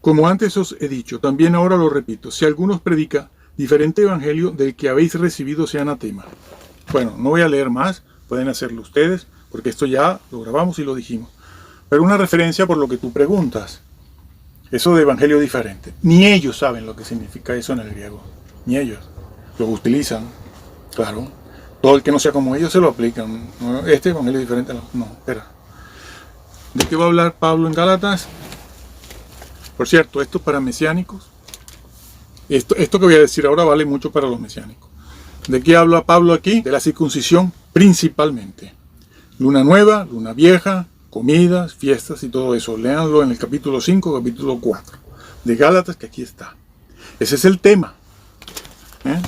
Como antes os he dicho, también ahora lo repito, si alguno os predica diferente evangelio del que habéis recibido, sea anatema. Bueno, no voy a leer más, pueden hacerlo ustedes, porque esto ya lo grabamos y lo dijimos. Pero una referencia por lo que tú preguntas, eso de evangelio diferente. Ni ellos saben lo que significa eso en el griego, ni ellos. Lo utilizan, claro. Todo el que no sea como ellos se lo aplican. Este evangelio diferente, no, espera. ¿De qué va a hablar Pablo en Gálatas? Por cierto, esto es para mesiánicos. Esto que voy a decir ahora vale mucho para los mesiánicos. ¿De qué habla Pablo aquí? De la circuncisión principalmente. Luna nueva, luna vieja, comidas, fiestas y todo eso. Léanlo en el capítulo 5, capítulo 4 de Gálatas, que aquí está. Ese es el tema.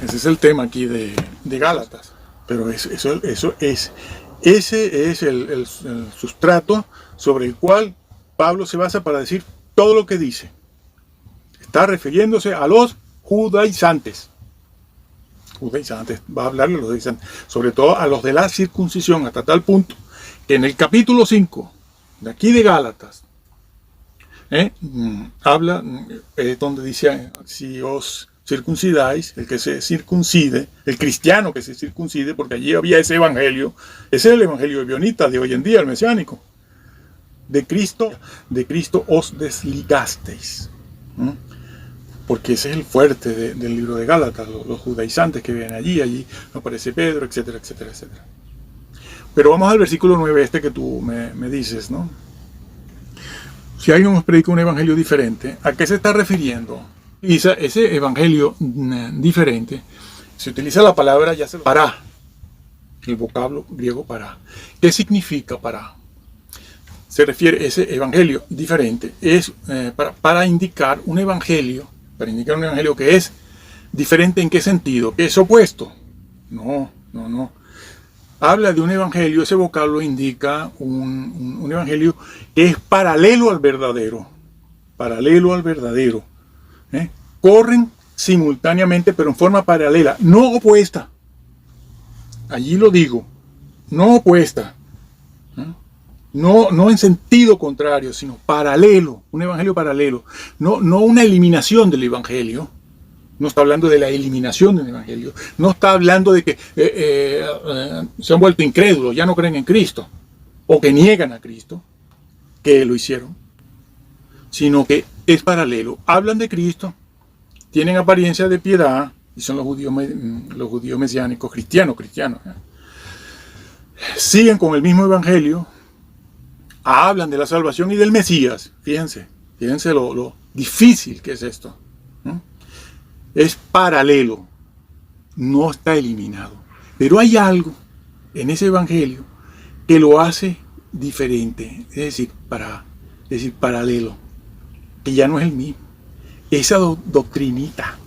Ese es el tema aquí de Gálatas. Pero ese es el sustrato sobre el cual Pablo se basa para decir todo lo que dice. Está refiriéndose a los judaizantes. Va a hablarle a los judaizantes, sobre todo a los de la circuncisión, hasta tal punto que en el capítulo 5 de aquí de Gálatas habla, donde dice, si os circuncidáis, el que se circuncide, el cristiano que se circuncide, porque allí había ese evangelio, ese es el evangelio de Bionita de hoy en día, el mesiánico. De Cristo os desligasteis. Porque ese es el fuerte del libro de Gálatas, los judaizantes que vienen allí no aparece Pedro, etcétera, etcétera, etcétera. Pero vamos al versículo 9 que tú me dices, ¿no? Si alguien nos predica un evangelio diferente, ¿a qué se está refiriendo? Y ese evangelio diferente, se utiliza la palabra para, el vocablo griego para. ¿Qué significa para? Se refiere, ese evangelio diferente es para indicar un evangelio, que es diferente. ¿En qué sentido? ¿Que es opuesto? No. Habla de un evangelio, ese vocablo indica un evangelio que es paralelo al verdadero. Corren simultáneamente, pero en forma paralela, no opuesta. Allí lo digo, no opuesta. No en sentido contrario, sino paralelo, un evangelio paralelo. No una eliminación del evangelio. No está hablando de la eliminación del evangelio. No está hablando de que se han vuelto incrédulos, ya no creen en Cristo, o que niegan a Cristo, que lo hicieron, sino que es paralelo. Hablan de Cristo, tienen apariencia de piedad, y son los judíos mesiánicos, cristianos. Siguen con el mismo evangelio, hablan de la salvación y del Mesías. Fíjense lo difícil que es esto. Es paralelo, no está eliminado. Pero hay algo en ese evangelio que lo hace diferente, es decir, paralelo, que ya no es el mismo. Esa doctrinita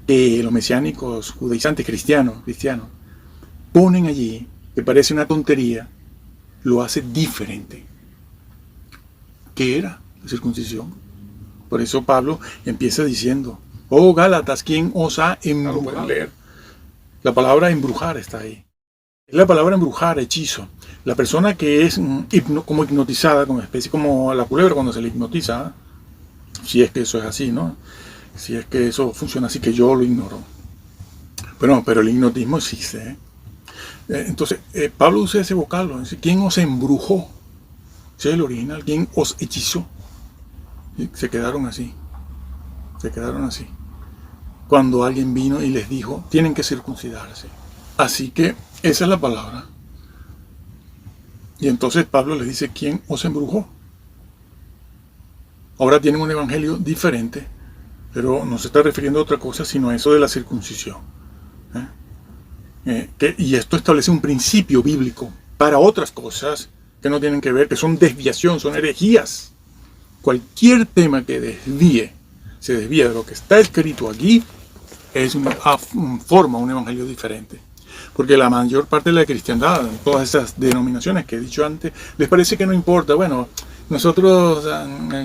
que los mesiánicos judaizantes cristianos ponen allí, que parece una tontería, lo hace diferente. ¿Qué era la circuncisión? Por eso Pablo empieza diciendo: oh Gálatas, ¿quién os ha embrujado? Lo pueden leer. La palabra embrujar está ahí. Es la palabra embrujar, hechizo. La persona que es como hipnotizada, como especie, como la culebra cuando se le hipnotiza, si es que eso es así, ¿no? Si es que eso funciona así, que yo lo ignoro. Pero el hipnotismo existe. Entonces, Pablo usa ese vocablo. Dice: ¿quién os embrujó? Ese es el original. ¿Quién os hechizó? ¿Sí? Se quedaron así. Cuando alguien vino y les dijo: tienen que circuncidarse. Así que esa es la palabra. Y entonces Pablo les dice: ¿quién os embrujó? Ahora tienen un evangelio diferente, pero no se está refiriendo a otra cosa sino a eso de la circuncisión. Y esto establece un principio bíblico para otras cosas que no tienen que ver, que son desviación, son herejías. Cualquier tema que se desvía de lo que está escrito aquí, forma un evangelio diferente. Porque la mayor parte de la cristiandad, todas esas denominaciones que he dicho antes, les parece que no importa. Bueno, nosotros,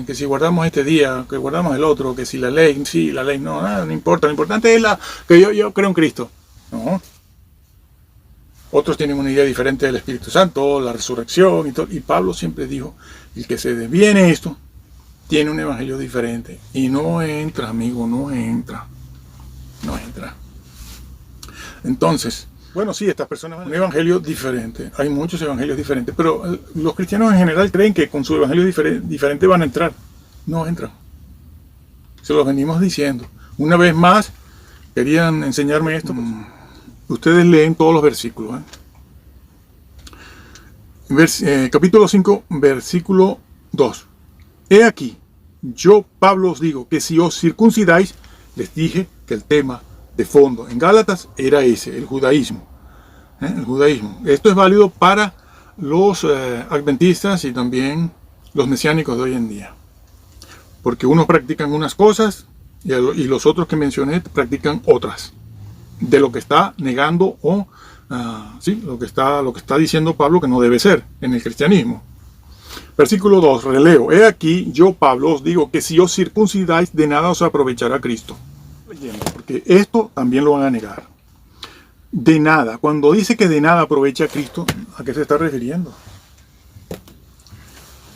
que si guardamos este día, que guardamos el otro, que si la ley, sí, la ley no, nada, no importa. Lo importante es que yo creo en Cristo. No. Otros tienen una idea diferente del Espíritu Santo, la resurrección y todo. Y Pablo siempre dijo: el que se desvíe en esto, tiene un evangelio diferente. Y no entra, amigo, no entra. No entra. Entonces, bueno, sí, estas personas van a un evangelio diferente. Hay muchos evangelios diferentes, pero los cristianos en general creen que con su evangelio diferente van a entrar. No entran. Se los venimos diciendo. Una vez más, querían enseñarme esto. Ustedes leen todos los versículos. Capítulo 5, versículo 2. He aquí, yo, Pablo, os digo que si os circuncidáis, les dije que el tema de fondo en Gálatas era ese, el judaísmo. El judaísmo. Esto es válido para los adventistas y también los mesiánicos de hoy en día. Porque unos practican unas cosas y los otros que mencioné practican otras. De lo que está negando o lo que está diciendo Pablo que no debe ser en el cristianismo. Versículo 2, releo. He aquí, yo, Pablo, os digo que si os circuncidáis, de nada os aprovechará Cristo. Porque esto también lo van a negar. De nada. Cuando dice que de nada aprovecha a Cristo, ¿a qué se está refiriendo?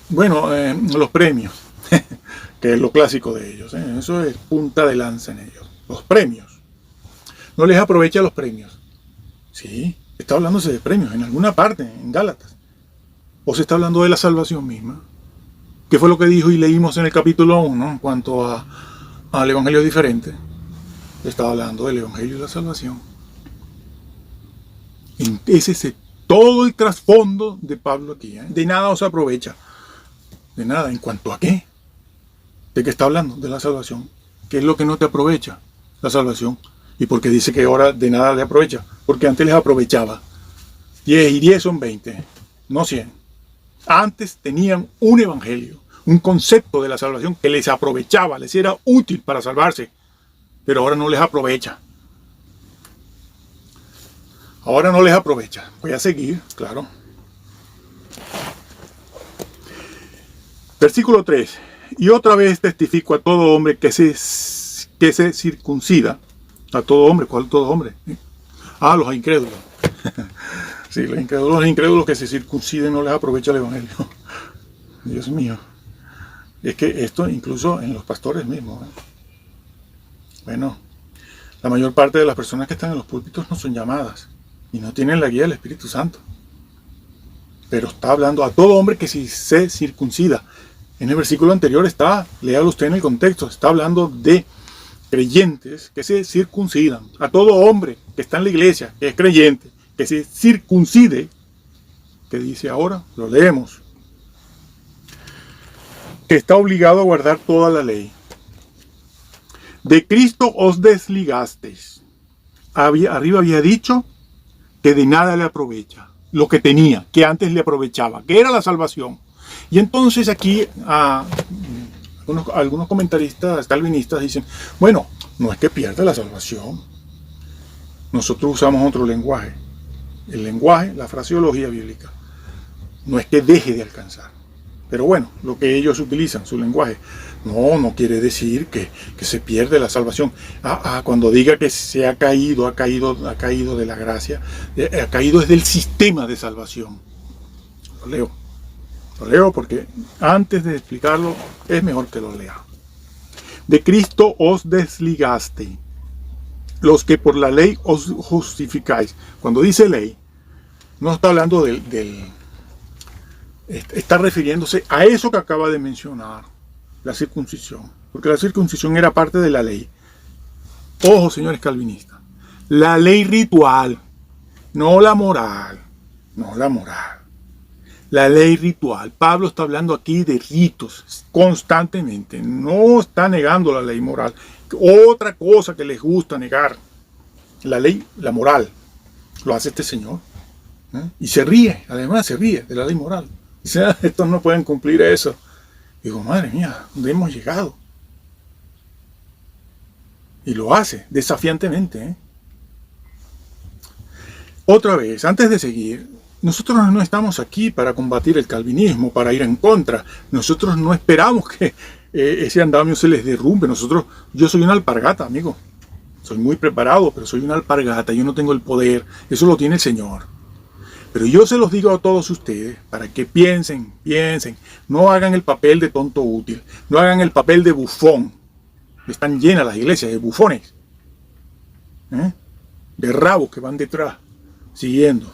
Bueno, los premios, que es lo clásico de ellos. Eso es punta de lanza en ellos. Los premios. No les aprovecha los premios. Sí, está hablándose de premios en alguna parte, en Gálatas. O se está hablando de la salvación misma. ¿Qué fue lo que dijo y leímos en el capítulo 1 en cuanto al evangelio diferente? Estaba hablando del evangelio de la salvación. Ese es todo el trasfondo de Pablo aquí. De nada os aprovecha. De nada. ¿En cuanto a qué? ¿De qué está hablando? De la salvación. ¿Qué es lo que no te aprovecha? La salvación. ¿Y por qué dice que ahora de nada le aprovecha? Porque antes les aprovechaba. 10 y 10 son 20, no 100. Antes tenían un evangelio, un concepto de la salvación que les aprovechaba, les era útil para salvarse. Pero ahora no les aprovecha. Ahora no les aprovecha. Voy a seguir, claro. Versículo 3. Y otra vez testifico a todo hombre que se circuncida. A todo hombre. ¿Cuál todo hombre? Los incrédulos. Sí, los incrédulos que se circunciden no les aprovecha el evangelio. Dios mío. Es que esto incluso en los pastores mismos. Bueno, la mayor parte de las personas que están en los púlpitos no son llamadas y no tienen la guía del Espíritu Santo. Pero está hablando a todo hombre que si se circuncida. En el versículo anterior está, léalo usted en el contexto, está hablando de creyentes que se circuncidan. A todo hombre que está en la iglesia, que es creyente, que se circuncide, que dice ahora, lo leemos, que está obligado a guardar toda la ley. De Cristo os desligasteis. Arriba había dicho que de nada le aprovecha. Lo que tenía, que antes le aprovechaba, que era la salvación. Y entonces aquí algunos comentaristas calvinistas dicen, bueno, no es que pierda la salvación. Nosotros usamos otro lenguaje. El lenguaje, la fraseología bíblica. No es que deje de alcanzar. Pero bueno, lo que ellos utilizan, su lenguaje, no quiere decir que se pierde la salvación. Cuando diga que se ha caído de la gracia, ha caído desde el sistema de salvación. Lo leo porque antes de explicarlo es mejor que lo lea. De Cristo os desligaste, los que por la ley os justificáis. Cuando dice ley, no está hablando está refiriéndose a eso que acaba de mencionar, la circuncisión, porque la circuncisión era parte de la ley. Ojo, señores calvinistas, la ley ritual, no la moral, la ley ritual. Pablo está hablando aquí de ritos constantemente, no está negando la ley moral. Otra cosa que les gusta negar, la ley, la moral, lo hace este señor. Y se ríe, además se ríe de la ley moral. Dice, estos no pueden cumplir eso. Digo, madre mía, ¿dónde hemos llegado? Y lo hace desafiantemente. Otra vez, antes de seguir, nosotros no estamos aquí para combatir el calvinismo, para ir en contra. Nosotros no esperamos que ese andamio se les derrumbe. Yo soy una alpargata, amigo. Soy muy preparado, pero soy una alpargata. Yo no tengo el poder. Eso lo tiene el Señor. Pero yo se los digo a todos ustedes para que piensen, no hagan el papel de tonto útil, no hagan el papel de bufón. Están llenas las iglesias de bufones, de rabos que van detrás, siguiendo.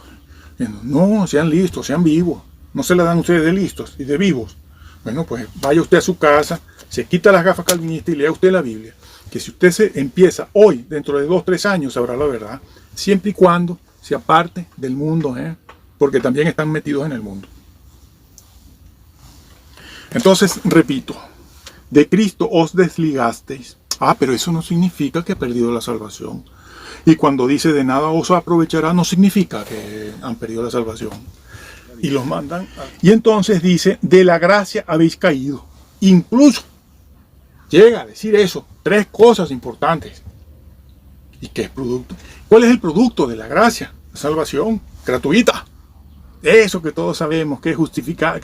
No, sean listos, sean vivos. No se la dan ustedes de listos y de vivos. Bueno, pues vaya usted a su casa, se quita las gafas calvinistas y lea usted la Biblia. Que si usted se empieza hoy, dentro de 2 o 3 años, sabrá la verdad, siempre y cuando se aparte del mundo, porque también están metidos en el mundo. Entonces, repito, de Cristo os desligasteis. Pero eso no significa que ha perdido la salvación. Y cuando dice de nada os aprovechará, no significa que han perdido la salvación. Y los mandan. Y entonces dice, de la gracia habéis caído. Incluso llega a decir eso, 3 cosas importantes. ¿Y qué es producto? ¿Cuál es el producto de la gracia? La salvación gratuita. Eso que todos sabemos, que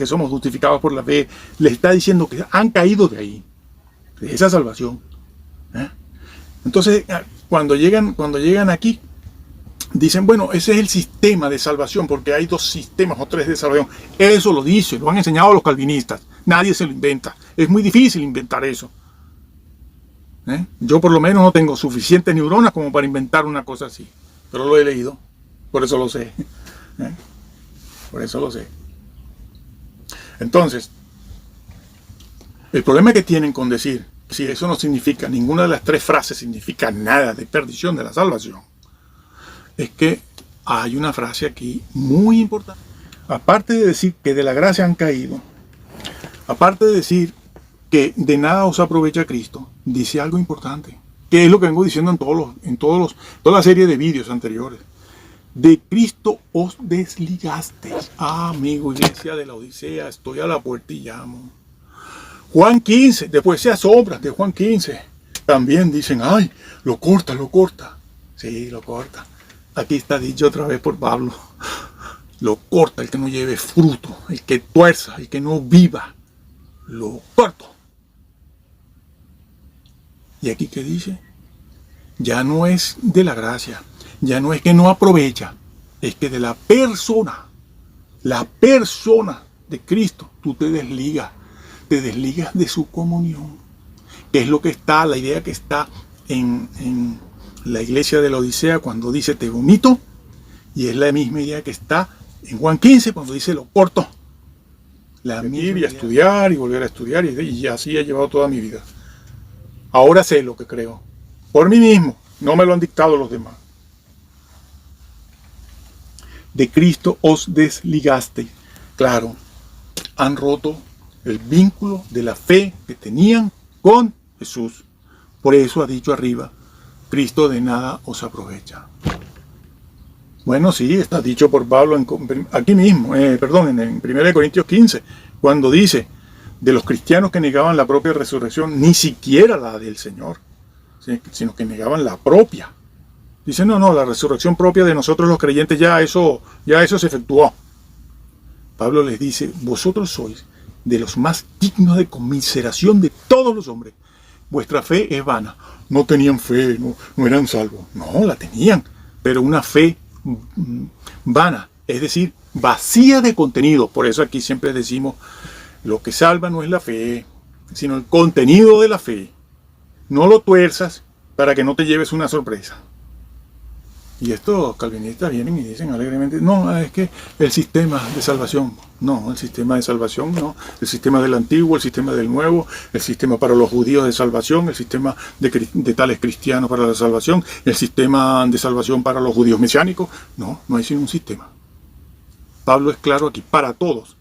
somos justificados por la fe, les está diciendo que han caído de ahí, de esa salvación. Entonces, cuando llegan aquí, dicen, bueno, ese es el sistema de salvación, porque hay 2 sistemas o 3 de salvación. Eso lo dice, lo han enseñado los calvinistas. Nadie se lo inventa. Es muy difícil inventar eso. Yo por lo menos no tengo suficientes neuronas como para inventar una cosa así. Pero lo he leído. Por eso lo sé. Por eso lo sé. Entonces, el problema que tienen con decir, si eso no significa, ninguna de las 3 frases significa nada de perdición de la salvación, es que hay una frase aquí muy importante. Aparte de decir que de la gracia han caído, aparte de decir que de nada os aprovecha Cristo, dice algo importante, que es lo que vengo diciendo en toda la serie de vídeos anteriores. De Cristo os desligasteis. Amigo, iglesia de la Odisea, estoy a la puerta y llamo. Juan 15, después se asombran de Juan 15. También dicen, ay, lo corta. Sí, lo corta. Aquí está dicho otra vez por Pablo. Lo corta el que no lleve fruto, el que tuerza, el que no viva. Lo corto. ¿Y aquí qué dice? Ya no es de la gracia. Ya no es que no aprovecha, es que de la persona de Cristo, tú te desligas de su comunión, que es lo que está, la idea que está en la iglesia de la Odisea cuando dice te vomito, y es la misma idea que está en Juan 15 cuando dice lo corto. La misma idea. Estudiar y volver a estudiar, y así he llevado toda mi vida. Ahora sé lo que creo, por mí mismo, no me lo han dictado los demás. De Cristo os desligasteis. Claro, han roto el vínculo de la fe que tenían con Jesús. Por eso ha dicho arriba, Cristo de nada os aprovecha. Bueno, sí, está dicho por Pablo aquí mismo, en 1 Corintios 15, cuando dice de los cristianos que negaban la propia resurrección, ni siquiera la del Señor, sino que negaban la propia. Dice, no, la resurrección propia de nosotros los creyentes ya eso se efectuó. Pablo les dice, vosotros sois de los más dignos de conmiseración de todos los hombres. Vuestra fe es vana. No tenían fe, no eran salvos. No, la tenían, pero una fe vana, es decir, vacía de contenido. Por eso aquí siempre decimos, lo que salva no es la fe, sino el contenido de la fe. No lo tuerzas para que no te lleves una sorpresa. Y estos calvinistas vienen y dicen alegremente, no, es que el sistema de salvación, no, el sistema de salvación no, el sistema del antiguo, el sistema del nuevo, el sistema para los judíos de salvación, el sistema de tales cristianos para la salvación, el sistema de salvación para los judíos mesiánicos, no hay sino un sistema. Pablo es claro aquí, para todos,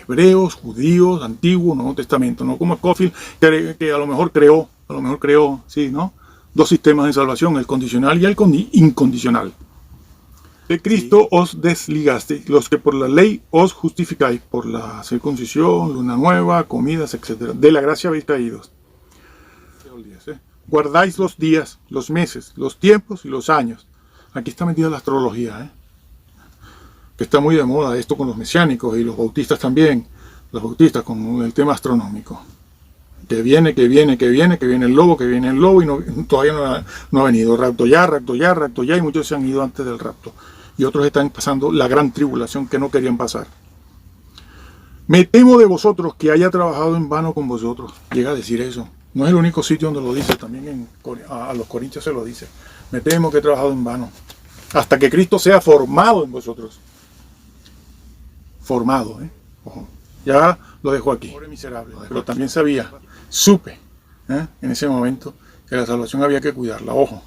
hebreos, judíos, antiguo, Nuevo Testamento, no como Scofield, que a lo mejor creó, sí, ¿no? 2 sistemas de salvación, el condicional y el incondicional. De Cristo os desligasteis, los que por la ley os justificáis, por la circuncisión, luna nueva, comidas, etc. De la gracia habéis caído. Guardáis los días, los meses, los tiempos y los años. Aquí está metida la astrología, que está muy de moda esto con los mesiánicos y los bautistas también. Los bautistas con el tema astronómico. Que viene el lobo y todavía no ha venido. Rapto ya, y muchos se han ido antes del rapto. y otros están pasando la gran tribulación que no querían pasar. Me temo de vosotros que haya trabajado en vano con vosotros. Llega a decir eso. No es el único sitio donde lo dice, también a los corintios se lo dice. Me temo que he trabajado en vano, hasta que Cristo sea formado en vosotros. Formado, Ojo. Ya lo dejo aquí. Pobre miserable. Pero también supe, en ese momento, que la salvación había que cuidarla. Ojo,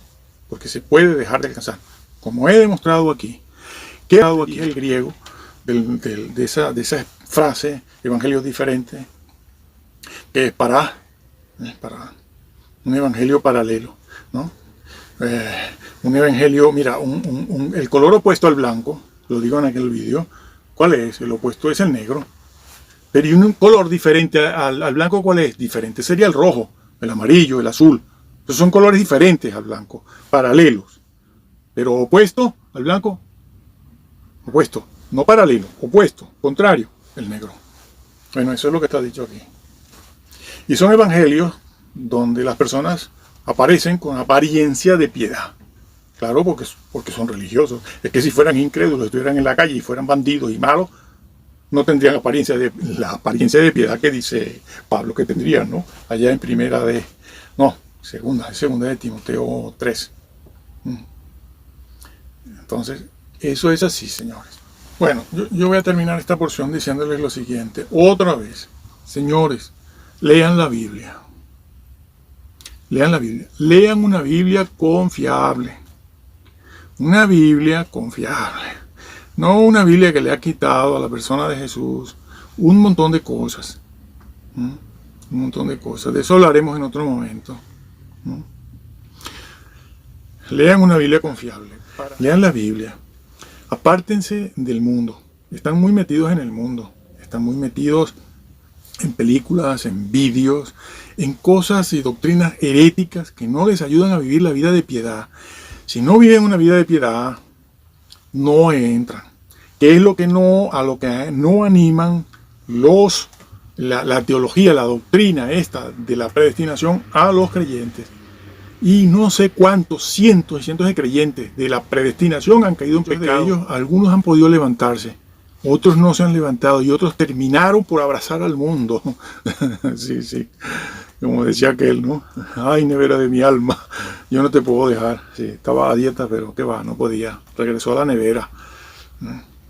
porque se puede dejar de alcanzar. Como he demostrado aquí, que he dado aquí el griego de esa frase, evangelios diferentes, que es para un evangelio paralelo, ¿no? Un evangelio, mira, el color opuesto al blanco, lo digo en aquel vídeo, ¿cuál es? El opuesto es el negro. Pero y un color diferente al blanco, ¿cuál es? Diferente sería el rojo, el amarillo, el azul. Entonces son colores diferentes al blanco, paralelos. Pero opuesto al blanco, opuesto, no paralelo, opuesto, contrario, el negro. Bueno, eso es lo que está dicho aquí. Y son evangelios donde las personas aparecen con apariencia de piedad. Claro, porque son religiosos. Es que si fueran incrédulos, estuvieran en la calle y fueran bandidos y malos, no tendrían la apariencia de piedad que dice Pablo que tendrían, ¿no? Allá en segunda de Timoteo 3. Entonces, eso es así, señores. Bueno, yo voy a terminar esta porción diciéndoles lo siguiente. Otra vez, señores, lean la Biblia. Lean la Biblia. Lean una Biblia confiable. Una Biblia confiable. No una Biblia que le ha quitado a la persona de Jesús un montón de cosas. Un montón de cosas. De eso hablaremos en otro momento. Lean una Biblia confiable. Lean la Biblia. Apártense del mundo. Están muy metidos en el mundo. Están muy metidos en películas, en vídeos, en cosas y doctrinas heréticas que no les ayudan a vivir la vida de piedad. Si no viven una vida de piedad, no entran. ¿Qué es lo que no animan la teología, la doctrina esta de la predestinación a los creyentes? Y no sé cuántos cientos y cientos de creyentes de la predestinación han caído en pecado. De ellos, algunos han podido levantarse, otros no se han levantado y otros terminaron por abrazar al mundo. Sí, como decía aquel, ¿no? Ay, nevera de mi alma, yo no te puedo dejar. Sí, estaba a dieta, pero qué va, no podía. Regresó a la nevera.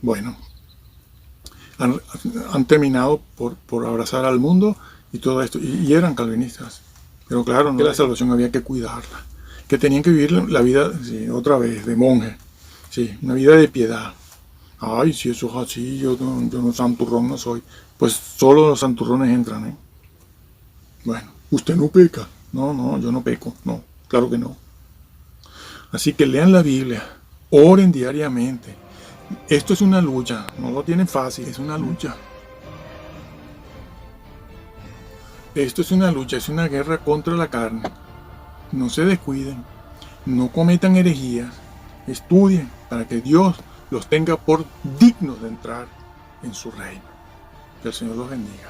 Bueno, han terminado por abrazar al mundo y todo esto, y eran calvinistas. Pero claro, no, que la salvación había que cuidarla, que tenían que vivir la vida, sí, otra vez, de monje, sí, una vida de piedad. Ay, si eso es así, yo no santurrón no soy. Pues solo los santurrones entran, Bueno, usted no peca. No, yo no peco, no, claro que no. Así que lean la Biblia, oren diariamente. Esto es una lucha, no lo tienen fácil, es una lucha. Esto es una lucha, es una guerra contra la carne. No se descuiden, no cometan herejías, estudien para que Dios los tenga por dignos de entrar en su reino. Que el Señor los bendiga.